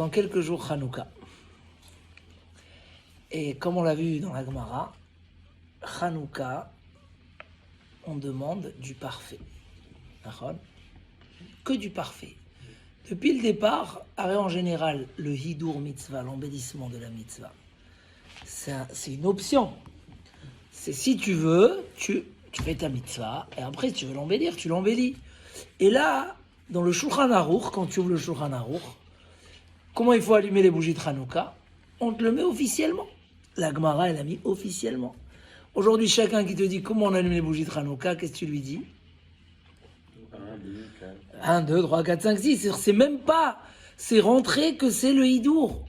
dans quelques jours Hanouka. Et comme on l'a vu dans la Gemara, Hanouka, on demande du parfait. Que du parfait. Depuis le départ, en général, le hidour mitzvah, l'embellissement de la mitzvah, c'est une option. C'est si tu veux, tu fais ta mitzvah, et après, si tu veux l'embellir, tu l'embellis. Et là, dans le Shulchan Aruch, quand tu ouvres le Shulchan Aruch, comment il faut allumer les bougies de Hanouka? On te le met officiellement. La Gemara, elle a mis officiellement. Aujourd'hui, chacun qui te dit comment on allume les bougies de Hanouka, qu'est-ce que tu lui dis? 1, 2, 3, 4, 5, 6. C'est même pas. C'est rentré que c'est le hidour.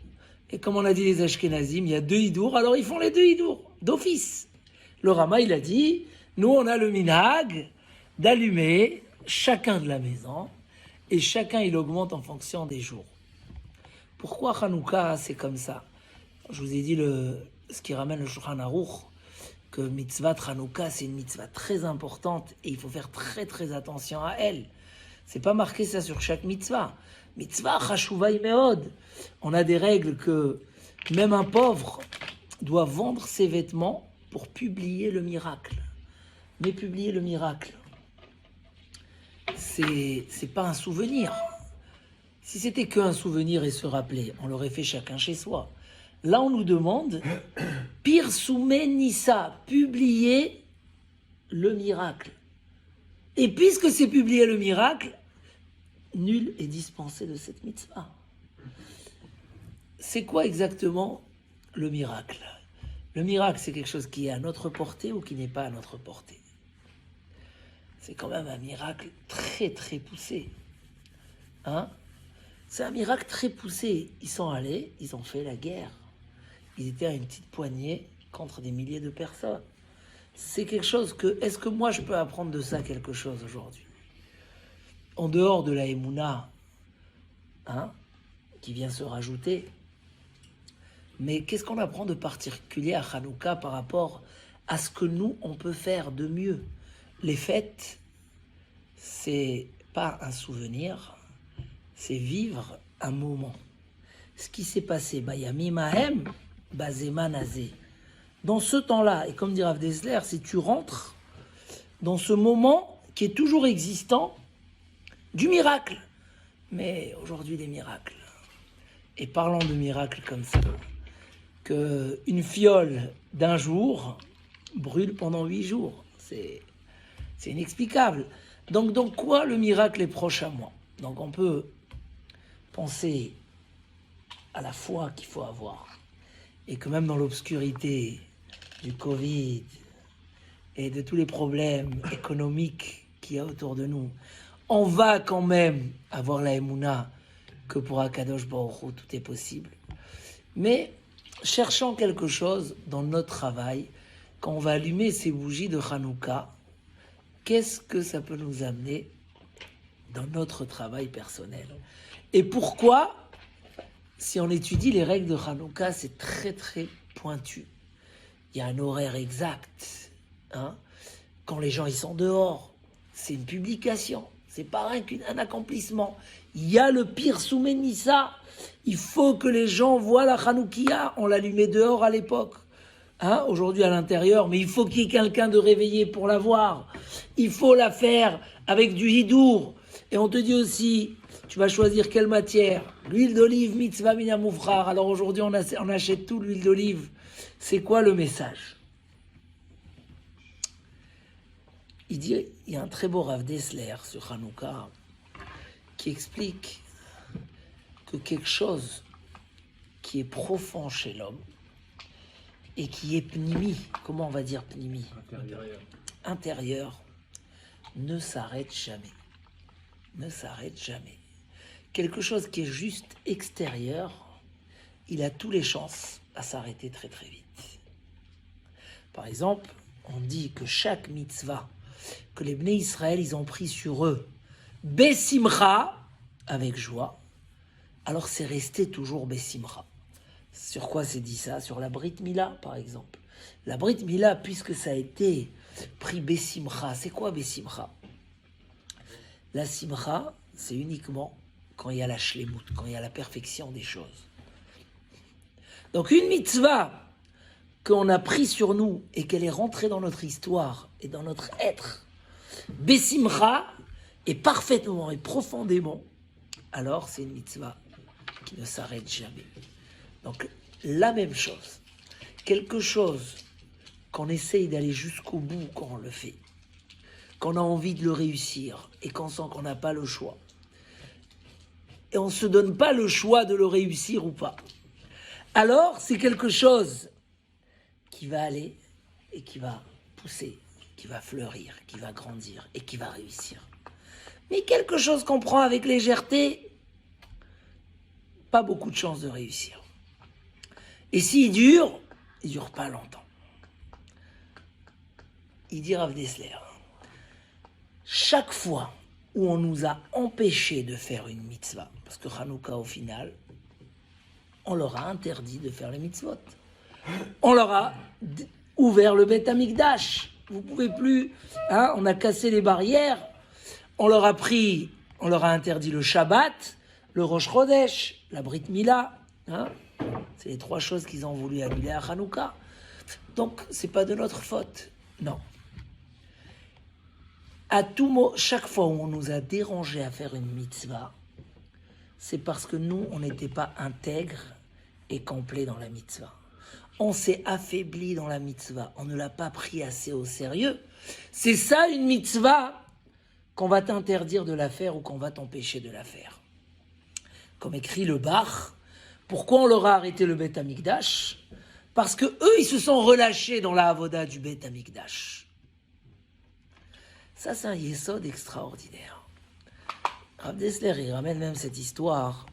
Et comme on a dit les Ashkenazim, il y a 2 hidours, alors ils font les 2 hidours, d'office. Le Rama, il a dit, nous on a le minhag d'allumer chacun de la maison, et chacun il augmente en fonction des jours. Pourquoi Hanouka, c'est comme ça? Je vous ai dit ce qui ramène le Shulchan Aruch, que mitzvah Hanouka, c'est une mitzvah très importante et il faut faire très très attention à elle. C'est pas marqué ça sur chaque mitzvah. Mitzvah chashuvay meod. On a des règles que même un pauvre doit vendre ses vêtements pour publier le miracle. Mais publier le miracle, c'est pas un souvenir. Si c'était qu'un souvenir et se rappeler, on l'aurait fait chacun chez soi. Là, on nous demande, Pirsumé Nissa, publier le miracle. Et puisque c'est publier le miracle, nul est dispensé de cette mitzvah. C'est quoi exactement le miracle? Le miracle, c'est quelque chose qui est à notre portée ou qui n'est pas à notre portée. C'est quand même un miracle très très poussé. C'est un miracle très poussé. Ils sont allés, ils ont fait la guerre. Ils étaient à une petite poignée contre des milliers de personnes. C'est quelque chose que... Est-ce que moi, je peux apprendre de ça quelque chose aujourd'hui? En dehors de la Emouna, qui vient se rajouter. Mais qu'est-ce qu'on apprend de particulier à Hanouka par rapport à ce que nous, on peut faire de mieux? Les fêtes, c'est pas un souvenir, c'est vivre un moment. Ce qui s'est passé, Bayami Mahem, Bazema Nazé. Dans ce temps-là, et comme dit Rav Dessler, si tu rentres dans ce moment qui est toujours existant, du miracle. Mais aujourd'hui, des miracles. Et parlant de miracles comme ça, qu'une fiole d'un jour brûle pendant 8 jours. C'est inexplicable. Donc quoi le miracle est proche à moi? Donc on peut penser à la foi qu'il faut avoir. Et que même dans l'obscurité du Covid et de tous les problèmes économiques qu'il y a autour de nous, on va quand même avoir la Emouna que pour Akadosh Baruch Hu, tout est possible. Mais cherchons quelque chose dans notre travail, quand on va allumer ces bougies de Hanouka, qu'est-ce que ça peut nous amener dans notre travail personnel? Et pourquoi, si on étudie les règles de Hanouka, c'est très très pointu. Il y a un horaire exact. Quand les gens ils sont dehors, c'est une publication. C'est pas qu'un accomplissement. Il y a le pire Soumenissa. Il faut que les gens voient la Hanoukia. On l'allumait dehors à l'époque. Aujourd'hui à l'intérieur, mais il faut qu'il y ait quelqu'un de réveillé pour la voir. Il faut la faire avec du hidour. Et on te dit aussi, tu vas choisir quelle matière? L'huile d'olive, mitzvah minamoufrar. Alors aujourd'hui, on achète tout l'huile d'olive. C'est quoi le message? Il y a un très beau Rav Dessler sur Hanouka qui explique que quelque chose qui est profond chez l'homme et qui est pnimi, comment on va dire pnimi? Intérieur, ne s'arrête jamais. Ne s'arrête jamais. Quelque chose qui est juste extérieur, il a toutes les chances à s'arrêter très très vite. Par exemple, on dit que chaque mitzvah que les Bnei Israël ils ont pris sur eux, Bessimcha, avec joie, alors c'est resté toujours Bessimcha. Sur quoi c'est dit ça? Sur la Brit Mila, par exemple. La Brit Mila, puisque ça a été pris Bessimcha, c'est quoi Bessimcha? La Simcha, c'est uniquement quand il y a la shlemut, quand il y a la perfection des choses. Donc une mitzvah qu'on a pris sur nous et qu'elle est rentrée dans notre histoire et dans notre être, Bessimcha, et parfaitement et profondément, alors c'est une mitzvah qui ne s'arrête jamais. Donc la même chose, quelque chose qu'on essaye d'aller jusqu'au bout quand on le fait, qu'on a envie de le réussir et qu'on sent qu'on n'a pas le choix. Et on ne se donne pas le choix de le réussir ou pas. Alors c'est quelque chose qui va aller et qui va pousser, qui va fleurir, qui va grandir et qui va réussir. Mais quelque chose qu'on prend avec légèreté, pas beaucoup de chances de réussir. Et s'il dure, il dure pas longtemps. Il dit Rav Dessler, chaque fois où on nous a empêchés de faire une mitzvah, parce que Hanouka au final, on leur a interdit de faire les mitzvot. On leur a ouvert le Beth Amikdash. Vous pouvez plus, on a cassé les barrières. On leur a interdit le Shabbat, le Rosh Chodesh, la Brit Mila. C'est les 3 choses qu'ils ont voulu annuler à Hanouka. Donc, c'est pas de notre faute. Non. À tout mot, chaque fois où on nous a dérangé à faire une mitzvah, c'est parce que nous, on n'était pas intègres et complets dans la mitzvah. On s'est affaibli dans la mitzvah. On ne l'a pas pris assez au sérieux. C'est ça une mitzvah qu'on va t'interdire de la faire ou qu'on va t'empêcher de la faire. Comme écrit le Bach, pourquoi on leur a arrêté le Beth Amikdash ? Parce que eux, ils se sont relâchés dans la avoda du Beth Amikdash. Ça, c'est un yesod extraordinaire. Rav Dessler, il ramène même cette histoire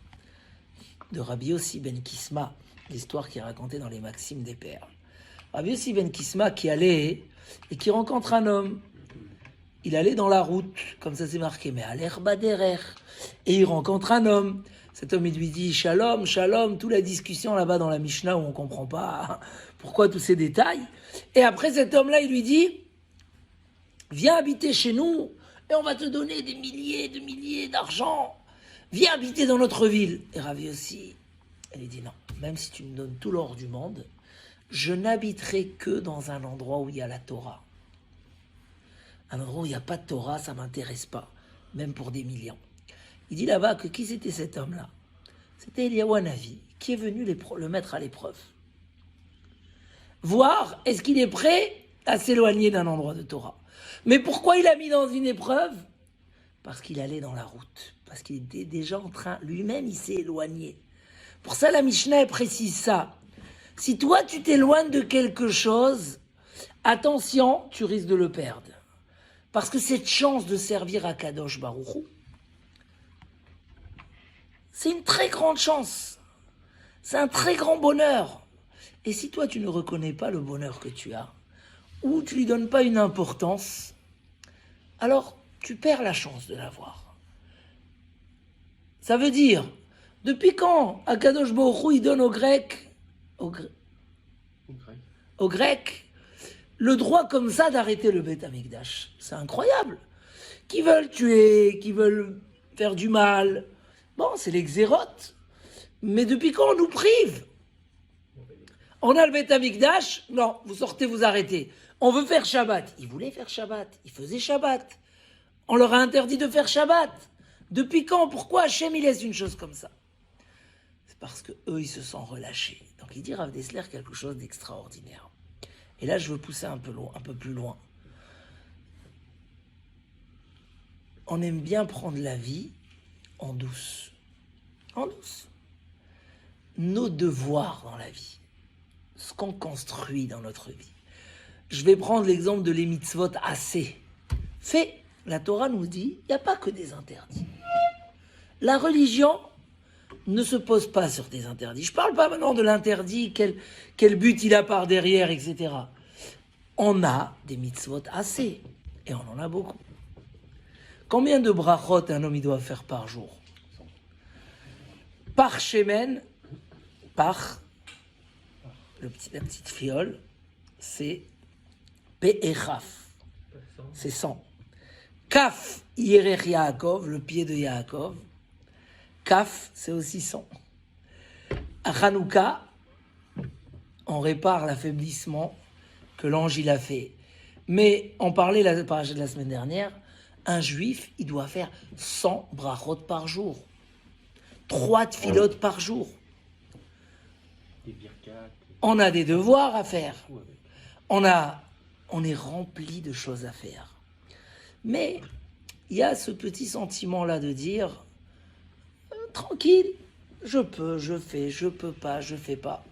de Rabbi Yossi ben Kisma, l'histoire qui est racontée dans les Maximes des Pères. Rabbi Yossi ben Kisma qui allait et qui rencontre un homme. Il allait dans la route, comme ça c'est marqué, mais à l'herba derer. Et il rencontre un homme. Cet homme, il lui dit Shalom, Shalom, toute la discussion là-bas dans la Mishnah où on ne comprend pas pourquoi tous ces détails. Et après, cet homme-là, il lui dit viens habiter chez nous et on va te donner des milliers de milliers d'argent. Viens habiter dans notre ville. Et Rav Yossi, elle lui dit non, même si tu me donnes tout l'or du monde, je n'habiterai que dans un endroit où il y a la Torah. Un endroit où il n'y a pas de Torah, ça ne m'intéresse pas, même pour des millions. Il dit là-bas que qui c'était cet homme-là ? C'était Eliyahu Hanavi, qui est venu le mettre à l'épreuve. Voir, est-ce qu'il est prêt à s'éloigner d'un endroit de Torah ? Mais pourquoi il a mis dans une épreuve ? Parce qu'il allait dans la route, parce qu'il était déjà en train, lui-même il s'est éloigné. Pour ça la Mishnah elle précise ça. Si toi tu t'éloignes de quelque chose, attention, tu risques de le perdre. Parce que cette chance de servir à Kadosh Baruch Hu, c'est une très grande chance. C'est un très grand bonheur. Et si toi, tu ne reconnais pas le bonheur que tu as, ou tu lui donnes pas une importance, alors tu perds la chance de l'avoir. Ça veut dire, depuis quand Akadosh Baruch Hu, il donne aux Grecs, le droit comme ça d'arrêter le Beth Amikdash. C'est incroyable. Qui veulent tuer, qui veulent faire du mal. Bon, c'est les xérotes. Mais depuis quand on nous prive ? On a le Beth Amikdash, non, vous sortez, vous arrêtez. On veut faire Shabbat. Ils voulaient faire Shabbat. Ils faisaient Shabbat. On leur a interdit de faire Shabbat. Depuis quand ? Pourquoi Hachem il laisse une chose comme ça ? C'est parce que eux ils se sont relâchés. Donc il dit Rav Dessler quelque chose d'extraordinaire. Et là je veux pousser un peu plus loin. On aime bien prendre la vie en douce. En douce. Nos devoirs dans la vie. Ce qu'on construit dans notre vie. Je vais prendre l'exemple de les mitzvot assez. Fait, la Torah nous dit, il n'y a pas que des interdits. La religion ne se pose pas sur des interdits. Je ne parle pas maintenant de l'interdit, quel but il a par derrière, etc. On a des mitzvot assez, et on en a beaucoup. Combien de brachot un homme il doit faire par jour ? Par shemen, par la petite fiole, c'est Pe'echaf, c'est 100. Kaf, Yerech Yaakov, le pied de Yaakov. Kaf, c'est aussi 100. À Hanouka, on répare l'affaiblissement que l'ange il a fait. Mais on parlait la paracha de la semaine dernière, un juif, il doit faire 100 brachot par jour. 3 tfilotes par jour. On a des devoirs à faire. On est rempli de choses à faire. Mais il y a ce petit sentiment-là de dire tranquille, je peux, je fais, je peux pas, je fais pas.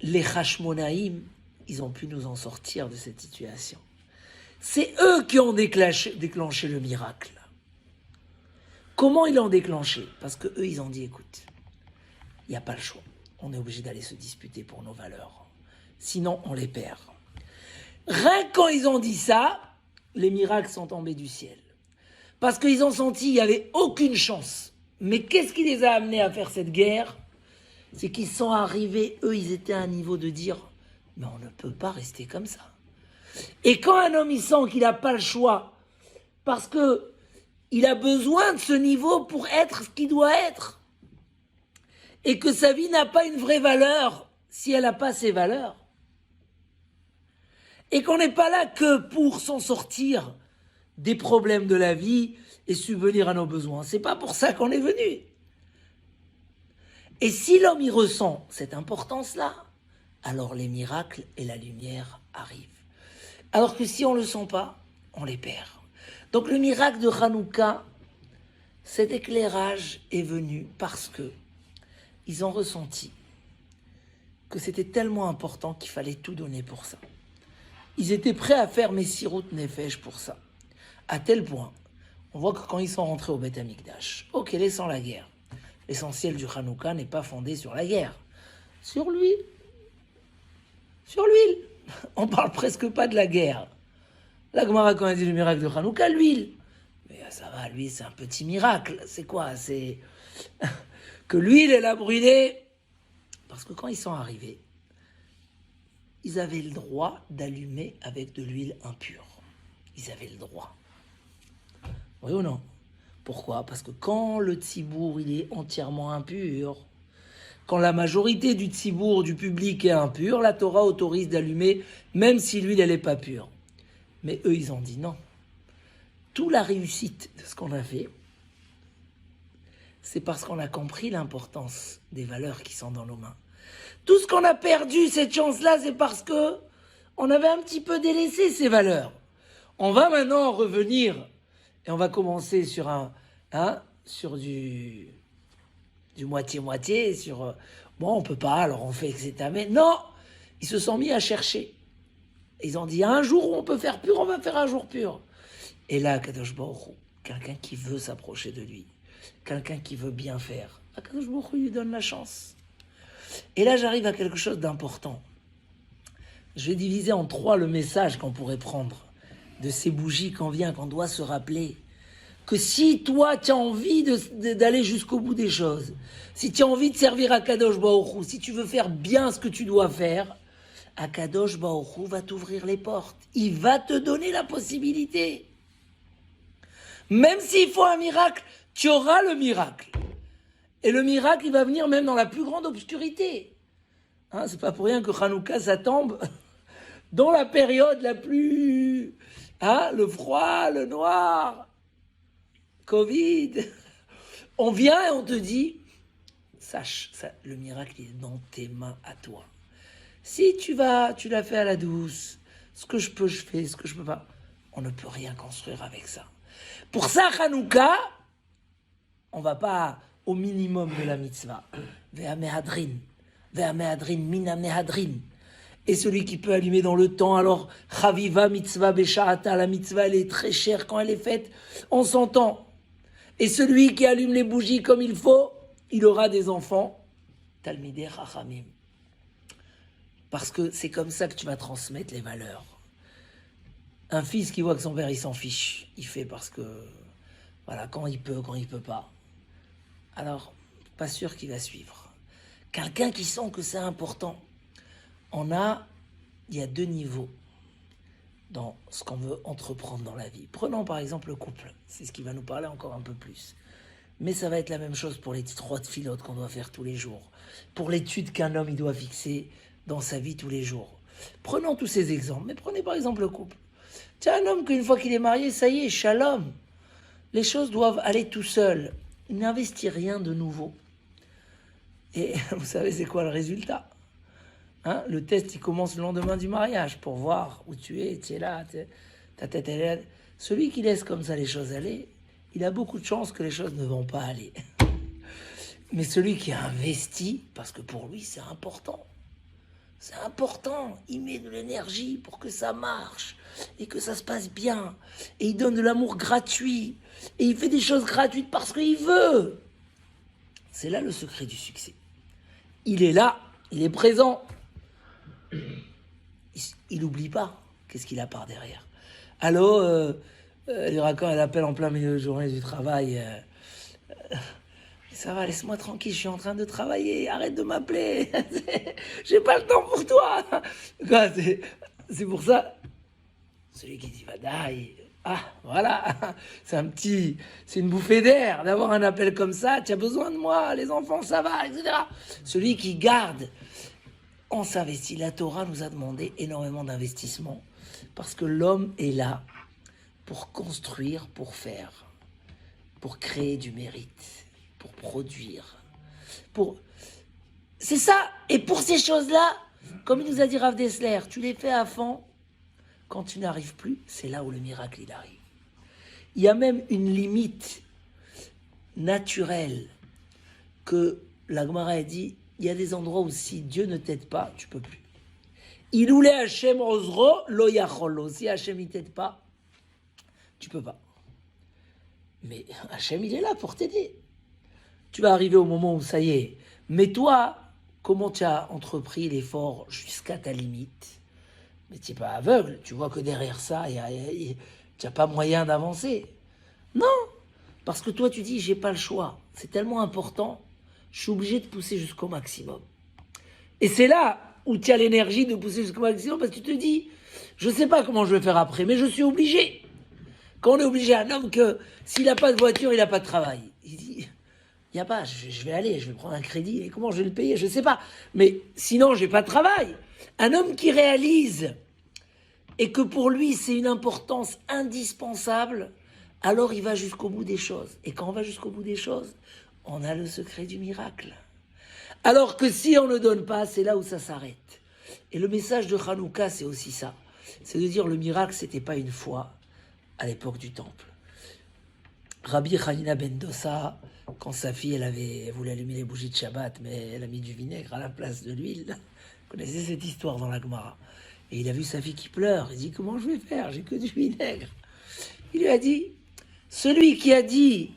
Les Hashmonaïm, ils ont pu nous en sortir de cette situation. C'est eux qui ont déclenché le miracle. Comment ils l'ont déclenché? Parce que eux, ils ont dit écoute, il n'y a pas le choix. On est obligé d'aller se disputer pour nos valeurs. Sinon, on les perd. Rien que quand ils ont dit ça, les miracles sont tombés du ciel. Parce qu'ils ont senti qu'il n'y avait aucune chance. Mais qu'est-ce qui les a amenés à faire cette guerre? C'est qu'ils sont arrivés, eux, ils étaient à un niveau de dire « Mais on ne peut pas rester comme ça. » Et quand un homme, il sent qu'il n'a pas le choix, parce que il a besoin de ce niveau pour être ce qu'il doit être, et que sa vie n'a pas une vraie valeur si elle n'a pas ses valeurs, et qu'on n'est pas là que pour s'en sortir des problèmes de la vie et subvenir à nos besoins. C'est pas pour ça qu'on est venu. Et si l'homme y ressent cette importance-là, alors les miracles et la lumière arrivent. Alors que si on ne le sent pas, on les perd. Donc le miracle de Hanouka, cet éclairage est venu parce que ils ont ressenti que c'était tellement important qu'il fallait tout donner pour ça. Ils étaient prêts à faire Messirut Nefesh pour ça. À tel point, on voit que quand ils sont rentrés au Beth Amikdash, ok, laissant la guerre, l'essentiel du Hanouka n'est pas fondé sur la guerre, sur l'huile. Sur l'huile. On parle presque pas de la guerre. La Gemara, quand elle dit le miracle de Hanouka, l'huile. Mais ça va, l'huile, c'est un petit miracle. C'est quoi? C'est que l'huile, elle a brûlé. Parce que quand ils sont arrivés, ils avaient le droit d'allumer avec de l'huile impure. Ils avaient le droit. Oui ou non? Pourquoi? Parce que quand le tzibour, il est entièrement impur, quand la majorité du tzibour, du public est impur, la Torah autorise d'allumer, même si l'huile, elle n'est pas pure. Mais eux, ils ont dit non. Toute la réussite de ce qu'on a fait, c'est parce qu'on a compris l'importance des valeurs qui sont dans nos mains. Tout ce qu'on a perdu, cette chance-là, c'est parce que on avait un petit peu délaissé ces valeurs. On va maintenant revenir et on va commencer sur sur du moitié-moitié, sur bon, on peut pas, alors on fait etc. Mais non, ils se sont mis à chercher. Ils ont dit un jour où on peut faire pur, on va faire un jour pur. Et là, Kadosh Baruch Hu, quelqu'un qui veut s'approcher de lui, quelqu'un qui veut bien faire, Kadosh Baruch Hu lui donne la chance. Et là, j'arrive à quelque chose d'important. Je vais diviser en 3 le message qu'on pourrait prendre de ces bougies qu'on doit se rappeler. Que si toi, tu as envie d'aller jusqu'au bout des choses, si tu as envie de servir à Kadosh Baruch Hu, si tu veux faire bien ce que tu dois faire, Akadosh Baruch Hu va t'ouvrir les portes. Il va te donner la possibilité. Même s'il faut un miracle, tu auras le miracle. Et le miracle, il va venir même dans la plus grande obscurité. C'est pas pour rien que Hanouka, ça tombe dans la période la plus... le froid, le noir, Covid. On vient et on te dit, sache, le miracle est dans tes mains à toi. Si tu l'as fait à la douce, ce que je peux, je fais, ce que je peux pas, on ne peut rien construire avec ça. Pour ça, Hanouka, on va pas au minimum de la mitzvah. Ve'a mehadrin, mina mehadrin. Et celui qui peut allumer dans le temps, alors, chaviva mitzvah besha'ata, la mitzvah, elle est très chère quand elle est faite, on s'entend. Et celui qui allume les bougies comme il faut, il aura des enfants, talmidei chachamim. Parce que c'est comme ça que tu vas transmettre les valeurs. Un fils qui voit que son père, il s'en fiche. Il fait parce que, voilà, quand il peut pas. Alors, pas sûr qu'il va suivre. Quelqu'un qui sent que c'est important. Il y a 2 niveaux dans ce qu'on veut entreprendre dans la vie. Prenons par exemple le couple. C'est ce qui va nous parler encore un peu plus. Mais ça va être la même chose pour les 3 filotes qu'on doit faire tous les jours. Pour l'étude qu'un homme il doit fixer dans sa vie tous les jours. Prenons tous ces exemples. Mais prenez par exemple le couple. Tiens, un homme qu'une fois qu'il est marié, ça y est, shalom. Les choses doivent aller tout seul. Il n'investit rien de nouveau. Et vous savez, c'est quoi le résultat? Hein, le test, il commence le lendemain du mariage pour voir où tu es là, ta tête, elle est là. Celui qui laisse comme ça les choses aller, il a beaucoup de chances que les choses ne vont pas aller. Mais celui qui a investi, parce que pour lui, c'est important. C'est important. Il met de l'énergie pour que ça marche et que ça se passe bien. Et il donne de l'amour gratuit. Et il fait des choses gratuites parce qu'il veut. C'est là le secret du succès. Il est là, il est présent. Il n'oublie pas qu'est-ce qu'il a par derrière. Allô, quand elle appelle en plein milieu de journée du travail. Ça va, laisse-moi tranquille, je suis en train de travailler, arrête de m'appeler. J'ai pas le temps pour toi. Quoi, c'est pour ça. Celui qui dit Vadaï. Ah, voilà, c'est une bouffée d'air d'avoir un appel comme ça. Tu as besoin de moi, les enfants, ça va, etc. Celui qui garde, on s'investit. La Torah nous a demandé énormément d'investissement parce que l'homme est là pour construire, pour faire, pour créer du mérite, pour produire. C'est ça. Et pour ces choses-là, comme il nous a dit Rav Dessler, tu les fais à fond. Quand tu n'arrives plus, c'est là où le miracle il arrive. Il y a même une limite naturelle que la Gemara a dit, il y a des endroits où si Dieu ne t'aide pas, tu peux plus. Iloulé Hashem ozro lo yacholo. Si Hashem ne t'aide pas, tu peux pas. Mais Hashem il est là pour t'aider. Tu vas arriver au moment où ça y est. Mais toi, comment tu as entrepris l'effort jusqu'à ta limite? Mais tu n'es pas aveugle, tu vois que derrière ça, tu n'as pas moyen d'avancer. Non, parce que toi tu dis, j'ai pas le choix. C'est tellement important, je suis obligé de pousser jusqu'au maximum. Et c'est là où tu as l'énergie de pousser jusqu'au maximum, parce que tu te dis, je ne sais pas comment je vais faire après, mais je suis obligé. Quand on est obligé, un homme que s'il n'a pas de voiture, il n'a pas de travail. Il dit, il n'y a pas, je vais aller, je vais prendre un crédit, et comment je vais le payer, je ne sais pas. Mais sinon, je n'ai pas de travail. Un homme qui réalise et que pour lui, c'est une importance indispensable, alors il va jusqu'au bout des choses. Et quand on va jusqu'au bout des choses, on a le secret du miracle. Alors que si on ne donne pas, c'est là où ça s'arrête. Et le message de Hanouka, c'est aussi ça. C'est de dire le miracle, c'était pas une fois à l'époque du temple. Rabbi Hanina ben Dossa, quand sa fille, elle voulait allumer les bougies de Shabbat, mais elle a mis du vinaigre à la place de l'huile. Vous connaissez cette histoire dans la Gemara. Et il a vu sa fille qui pleure. Il dit, comment je vais faire? J'ai que du vinaigre. Il lui a dit, celui qui a dit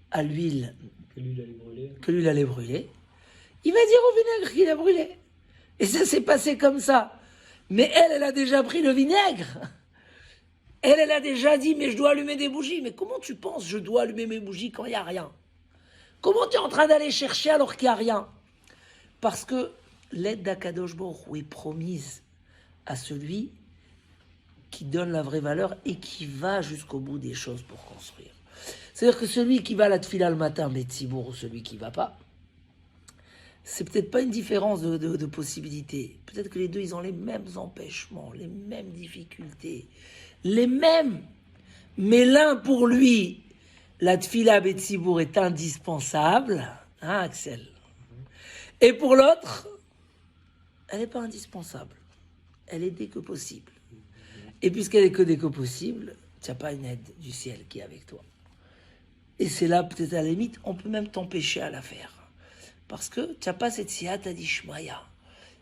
à l'huile que l'huile allait brûler, il va dire au vinaigre qu'il a brûlé. Et ça s'est passé comme ça. Mais elle a déjà pris le vinaigre. Elle a déjà dit, mais je dois allumer des bougies. Mais comment tu penses, je dois allumer mes bougies quand il n'y a rien? Comment tu es en train d'aller chercher alors qu'il n'y a rien? Parce que l'aide d'Akadosh Baruch Hu est promise à celui qui donne la vraie valeur et qui va jusqu'au bout des choses pour construire. C'est-à-dire que celui qui va à la tefila le matin, mais Tzibour, ou celui qui ne va pas, c'est peut-être pas une différence de possibilités. Peut-être que les deux, ils ont les mêmes empêchements, les mêmes difficultés, les mêmes. Mais l'un, pour lui, la tefila Betzibour est indispensable, hein, Axel? Et pour l'autre, elle n'est pas indispensable. Elle est dès que possible. Et puisqu'elle est que dès que possible, tu n'as pas une aide du ciel qui est avec toi. Et c'est là, peut-être à la limite, on peut même t'empêcher à la faire. Parce que tu n'as pas cette siyata d'Ishmaya.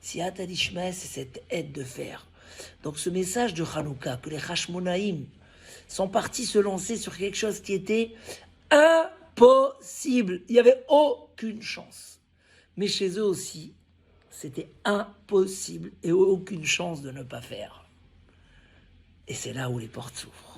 Siyata d'Ishmaya, c'est cette aide de faire. Donc ce message de Hanouka, que les Hashmonaïm sont partis se lancer sur quelque chose qui était impossible. Il n'y avait aucune chance. Mais chez eux aussi, c'était impossible et aucune chance de ne pas faire. Et c'est là où les portes s'ouvrent.